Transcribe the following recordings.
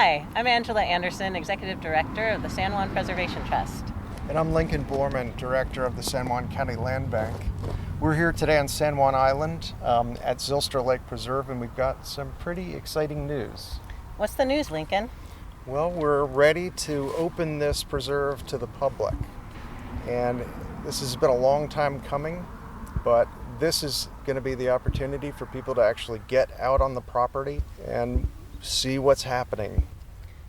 Hi, I'm Angela Anderson, Executive Director of the San Juan Preservation Trust. And I'm Lincoln Borman, Director of the San Juan County Land Bank. We're here today on San Juan Island at Zylstra Lake Preserve, and we've got some pretty exciting news. What's the news, Lincoln? Well, we're ready to open this preserve to the public. And this has been a long time coming, but this is going to be the opportunity for people to actually get out on the property and see what's happening.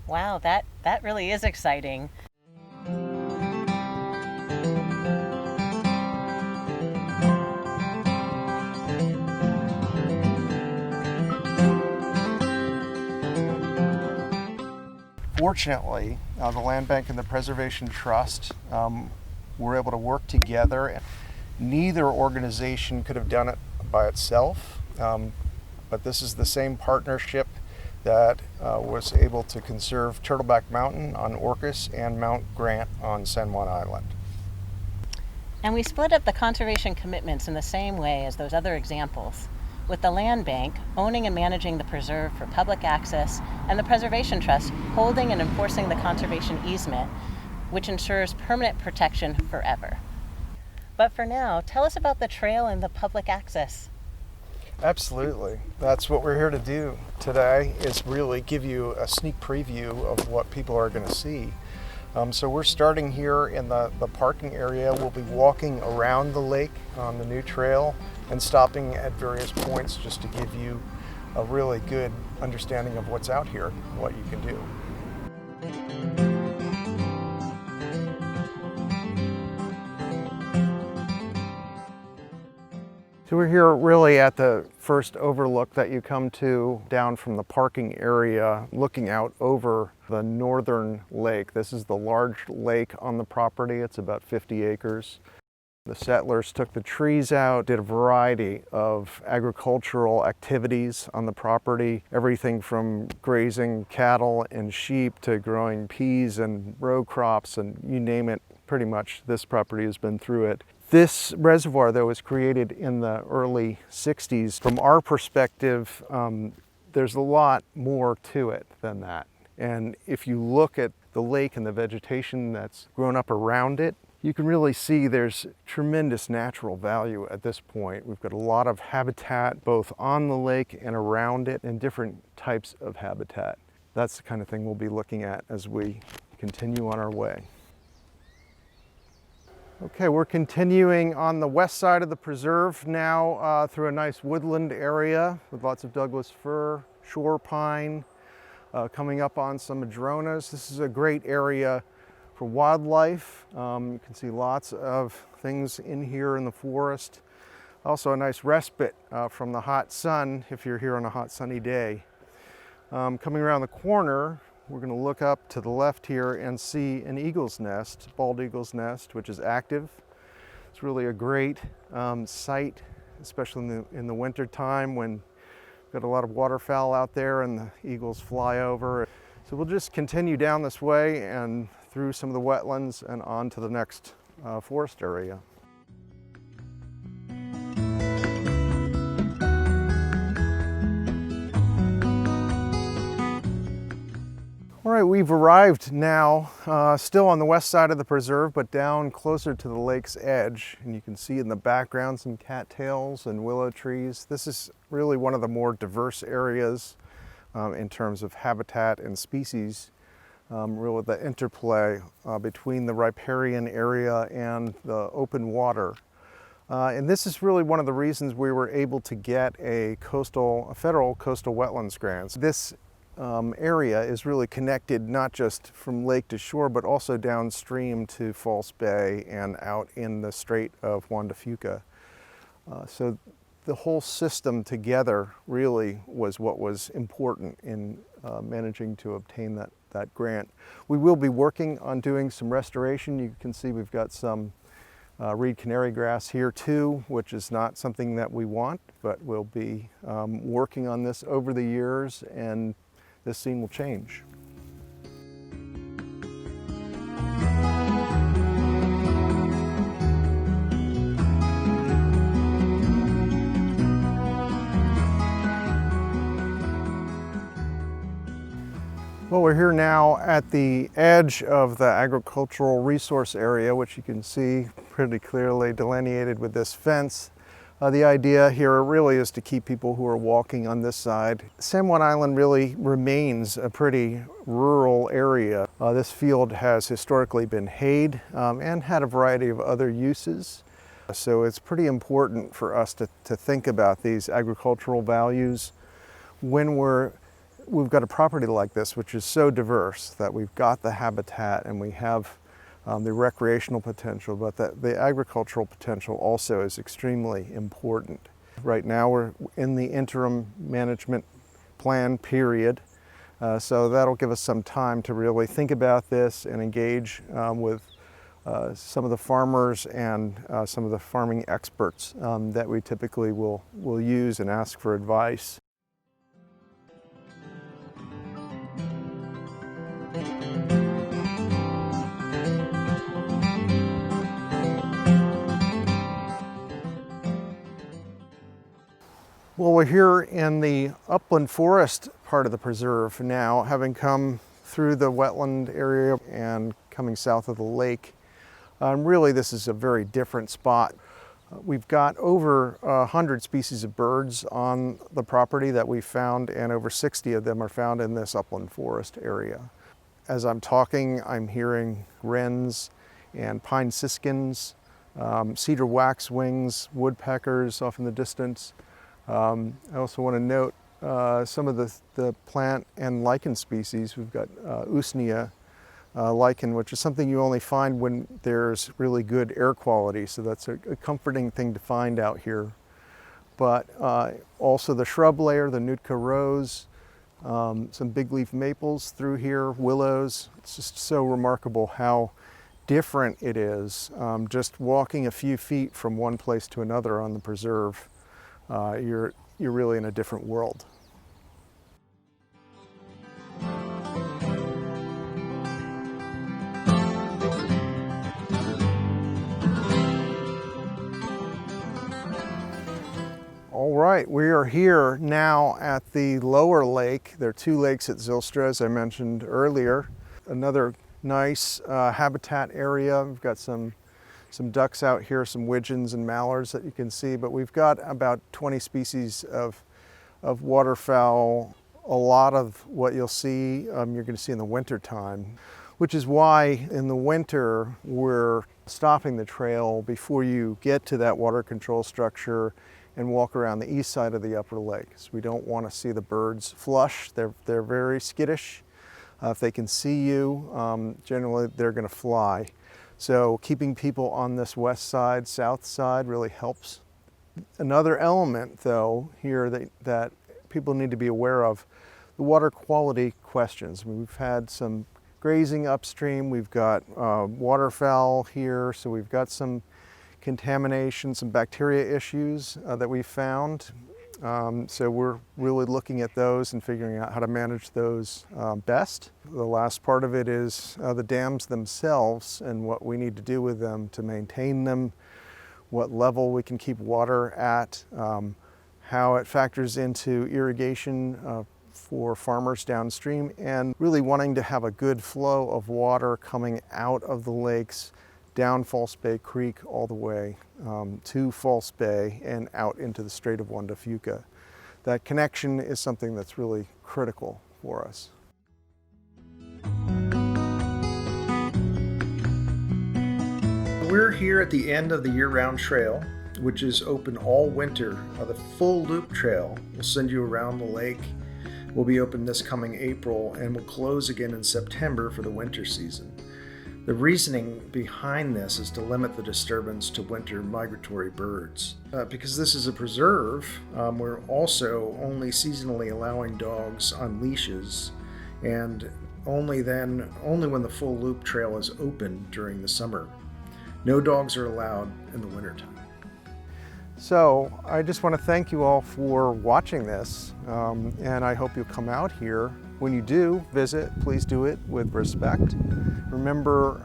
Wow, that really is exciting. Fortunately, the Land Bank and the Preservation Trust were able to work together. Neither organization could have done it by itself, but this is the same partnership that was able to conserve Turtleback Mountain on Orcas and Mount Grant on San Juan Island. And we split up the conservation commitments in the same way as those other examples, with the Land Bank owning and managing the preserve for public access and the Preservation Trust holding and enforcing the conservation easement, which ensures permanent protection forever. But for now, tell us about the trail and the public access. Absolutely. That's what we're here to do today, is really give you a sneak preview of what people are going to see. So we're starting here in the parking area. We'll be walking around the lake on the new trail and stopping at various points just to give you a really good understanding of what's out here and what you can do. So we're here really at the first overlook that you come to down from the parking area, looking out over the northern lake. This is the large lake on the property. It's about 50 acres. The settlers took the trees out, did a variety of agricultural activities on the property, everything from grazing cattle and sheep to growing peas and row crops, and you name it, pretty much this property has been through it. This reservoir, though, was created in the early 60s. From our perspective, there's a lot more to it than that. And if you look at the lake and the vegetation that's grown up around it, you can really see there's tremendous natural value at this point. We've got a lot of habitat both on the lake and around it, and different types of habitat. That's the kind of thing we'll be looking at as we continue on our way. Okay, we're continuing on the west side of the preserve now through a nice woodland area with lots of Douglas fir, shore pine, coming up on some madronas. This is a great area for wildlife. You can see lots of things in here in the forest. Also a nice respite from the hot sun if you're here on a hot sunny day. Coming around the corner, we're going to look up to the left here and see an eagle's nest, bald eagle's nest, which is active. It's really a great site, especially in the winter time when we've got a lot of waterfowl out there and the eagles fly over. So we'll just continue down this way and through some of the wetlands and on to the next forest area. All right, we've arrived now, still on the west side of the preserve, but down closer to the lake's edge. And you can see in the background some cattails and willow trees. This is really one of the more diverse areas in terms of habitat and species, really the interplay between the riparian area and the open water. And this is really one of the reasons we were able to get a federal coastal wetlands grant. This area is really connected not just from lake to shore, but also downstream to False Bay and out in the Strait of Juan de Fuca. So the whole system together really was what was important in managing to obtain that grant. We will be working on doing some restoration. You can see we've got some reed canary grass here too, which is not something that we want, but we'll be working on this over the years, and this scene will change. Well, we're here now at the edge of the agricultural resource area, which you can see pretty clearly delineated with this fence. The idea here really is to keep people who are walking on this side. San Juan Island really remains a pretty rural area. This field has historically been hayed and had a variety of other uses. So it's pretty important for us to think about these agricultural values when we've got a property like this, which is so diverse that we've got the habitat and we have the recreational potential, but the agricultural potential also is extremely important. Right now we're in the interim management plan period, so that'll give us some time to really think about this and engage with some of the farmers and some of the farming experts that we typically will use and ask for advice. Well, we're here in the Upland Forest part of the preserve now, having come through the wetland area and coming south of the lake. Really, this is a very different spot. We've got over 100 species of birds on the property that we found, and over 60 of them are found in this Upland Forest area. As I'm talking, I'm hearing wrens and pine siskins, cedar waxwings, woodpeckers off in the distance. I also want to note some of the plant and lichen species. We've got Usnea lichen, which is something you only find when there's really good air quality, so that's a comforting thing to find out here. But also the shrub layer, the Nootka rose, some big leaf maples through here, willows. It's just so remarkable how different it is. Just walking a few feet from one place to another on the preserve. You're really in a different world. All right, we are here now at the lower lake. There are two lakes at Zylstra, as I mentioned earlier. Another nice habitat area. We've got some ducks out here, some widgeons and mallards that you can see, but we've got about 20 species of waterfowl. A lot of what you'll see, you're going to see in the winter time, which is why in the winter we're stopping the trail before you get to that water control structure and walk around the east side of the upper lake. So we don't want to see the birds flush. They're very skittish. If they can see you, generally they're going to fly. So keeping people on this west side, south side really helps. Another element though here that people need to be aware of, the water quality questions. I mean, we've had some grazing upstream, we've got waterfowl here, so we've got some contamination, some bacteria issues that we found. So we're really looking at those and figuring out how to manage those best. The last part of it is the dams themselves and what we need to do with them to maintain them, what level we can keep water at, how it factors into irrigation for farmers downstream, and really wanting to have a good flow of water coming out of the lakes down False Bay Creek all the way to False Bay and out into the Strait of Juan de Fuca. That connection is something that's really critical for us. We're here at the end of the year-round trail, which is open all winter. The full loop trail will send you around the lake. Will be open this coming April and will close again in September for the winter season. The reasoning behind this is to limit the disturbance to winter migratory birds. Because this is a preserve, we're also only seasonally allowing dogs on leashes, and only when the full loop trail is open during the summer. No dogs are allowed in the wintertime. So I just want to thank you all for watching this, and I hope you'll come out here. When you do visit, please do it with respect. Remember,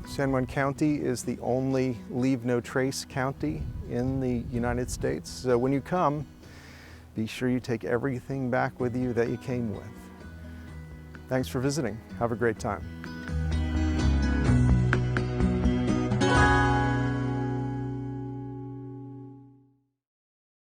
San Juan County is the only leave no trace county in the United States. So when you come, be sure you take everything back with you that you came with. Thanks for visiting. Have a great time.